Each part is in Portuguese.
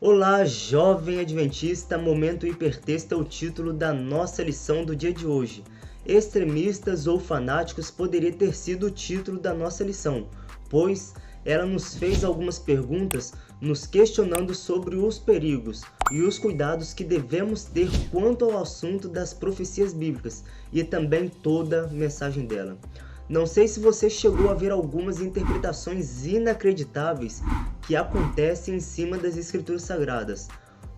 Olá, jovem adventista, Momento Hipertexto é o título da nossa lição do dia de hoje. Extremistas ou fanáticos poderia ter sido o título da nossa lição, pois ela nos fez algumas perguntas nos questionando sobre os perigos e os cuidados que devemos ter quanto ao assunto das profecias bíblicas e também toda a mensagem dela. Não sei se você chegou a ver algumas interpretações inacreditáveis que acontecem em cima das Escrituras Sagradas.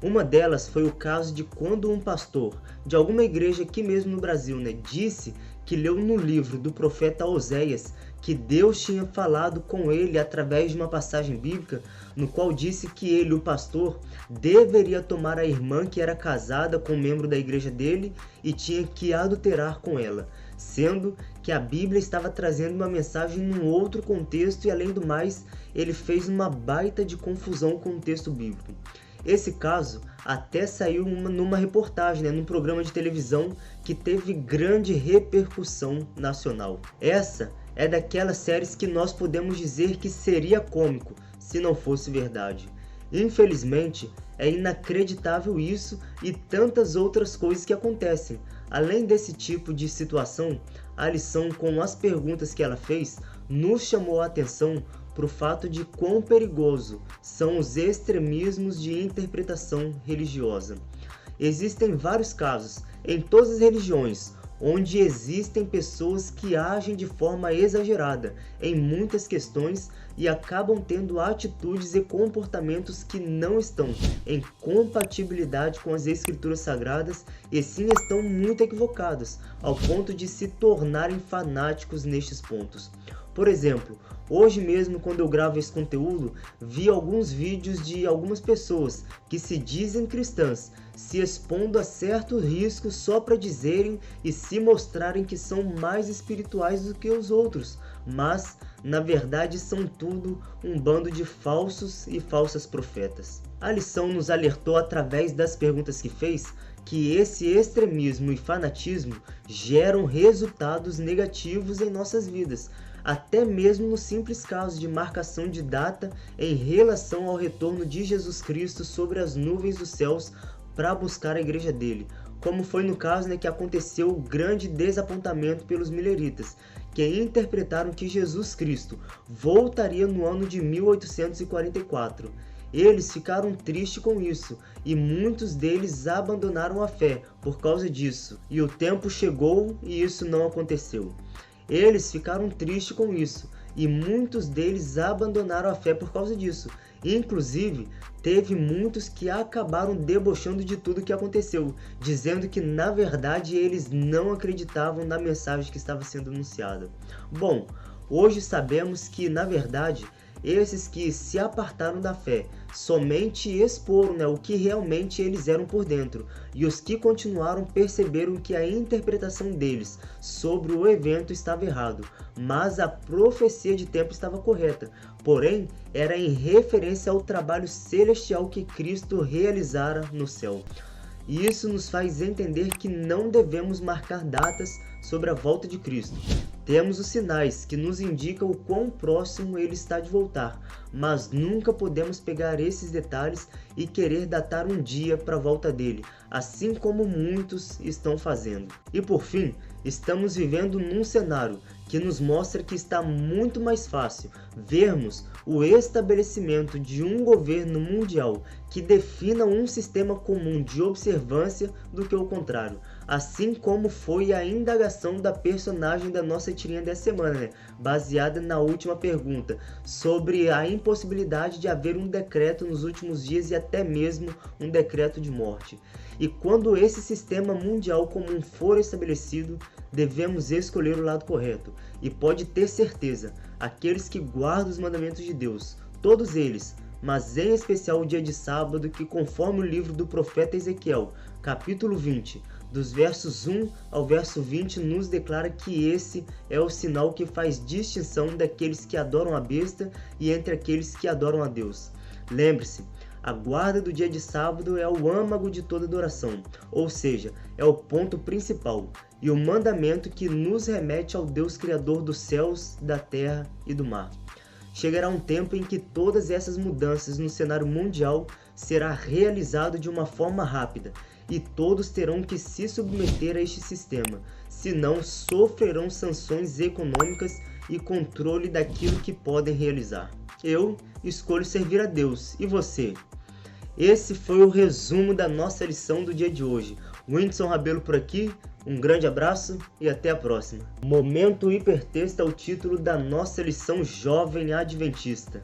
Uma delas foi o caso de quando um pastor de alguma igreja aqui mesmo no Brasil, disse que leu no livro do profeta Oséias que Deus tinha falado com ele através de uma passagem bíblica, no qual disse que ele, o pastor, deveria tomar a irmã que era casada com um membro da igreja dele e tinha que adulterar com ela, sendo que a Bíblia estava trazendo uma mensagem num outro contexto e, além do mais, ele fez uma baita de confusão com o texto bíblico. Esse caso até saiu numa reportagem, num programa de televisão que teve grande repercussão nacional. Essa é daquelas séries que nós podemos dizer que seria cômico se não fosse verdade. Infelizmente, é inacreditável isso e tantas outras coisas que acontecem. Além desse tipo de situação, a lição com as perguntas que ela fez nos chamou a atenção para o fato de quão perigoso são os extremismos de interpretação religiosa. Existem vários casos em todas as religiões onde existem pessoas que agem de forma exagerada em muitas questões e acabam tendo atitudes e comportamentos que não estão em compatibilidade com as Escrituras Sagradas e sim estão muito equivocados, ao ponto de se tornarem fanáticos nestes pontos. Por exemplo, hoje mesmo, quando eu gravo esse conteúdo, vi alguns vídeos de algumas pessoas que se dizem cristãs se expondo a certos riscos só para dizerem e se mostrarem que são mais espirituais do que os outros, mas na verdade são tudo um bando de falsos e falsas profetas. A lição nos alertou através das perguntas que fez que esse extremismo e fanatismo geram resultados negativos em nossas vidas, até mesmo no simples caso de marcação de data em relação ao retorno de Jesus Cristo sobre as nuvens dos céus para buscar a igreja dele, como foi no caso que aconteceu o grande desapontamento pelos mileritas, que interpretaram que Jesus Cristo voltaria no ano de 1844. Eles ficaram tristes com isso, e muitos deles abandonaram a fé por causa disso, e o tempo chegou e isso não aconteceu. Eles ficaram tristes com isso, e muitos deles abandonaram a fé por causa disso. Inclusive, teve muitos que acabaram debochando de tudo que aconteceu, dizendo que na verdade eles não acreditavam na mensagem que estava sendo anunciada. Bom, hoje sabemos que na verdade esses que se apartaram da fé somente exporam o que realmente eles eram por dentro, e os que continuaram perceberam que a interpretação deles sobre o evento estava errado, mas a profecia de tempo estava correta, porém era em referência ao trabalho celestial que Cristo realizara no céu. E isso nos faz entender que não devemos marcar datas sobre a volta de Cristo. Temos os sinais que nos indicam o quão próximo ele está de voltar, mas nunca podemos pegar esses detalhes e querer datar um dia para a volta dele, assim como muitos estão fazendo. E por fim, estamos vivendo num cenário que nos mostra que está muito mais fácil vermos o estabelecimento de um governo mundial que defina um sistema comum de observância do que o contrário, assim como foi a indagação da personagem da nossa tirinha dessa semana, baseada na última pergunta, sobre a impossibilidade de haver um decreto nos últimos dias e até mesmo um decreto de morte. E quando esse sistema mundial comum for estabelecido, devemos escolher o lado correto. E pode ter certeza, aqueles que guardam os mandamentos de Deus, todos eles, mas em especial o dia de sábado, que conforme o livro do profeta Ezequiel, capítulo 20, dos versos 1 ao verso 20, nos declara que esse é o sinal que faz distinção daqueles que adoram a besta e entre aqueles que adoram a Deus. Lembre-se, a guarda do dia de sábado é o âmago de toda adoração, ou seja, é o ponto principal e o mandamento que nos remete ao Deus Criador dos céus, da terra e do mar. Chegará um tempo em que todas essas mudanças no cenário mundial será realizado de uma forma rápida e todos terão que se submeter a este sistema, senão sofrerão sanções econômicas e controle daquilo que podem realizar. Eu escolho servir a Deus, e você? Esse foi o resumo da nossa lição do dia de hoje. Whindersson Rabelo por aqui, um grande abraço e até a próxima. Momento Hipertexto é o título da nossa lição Jovem Adventista.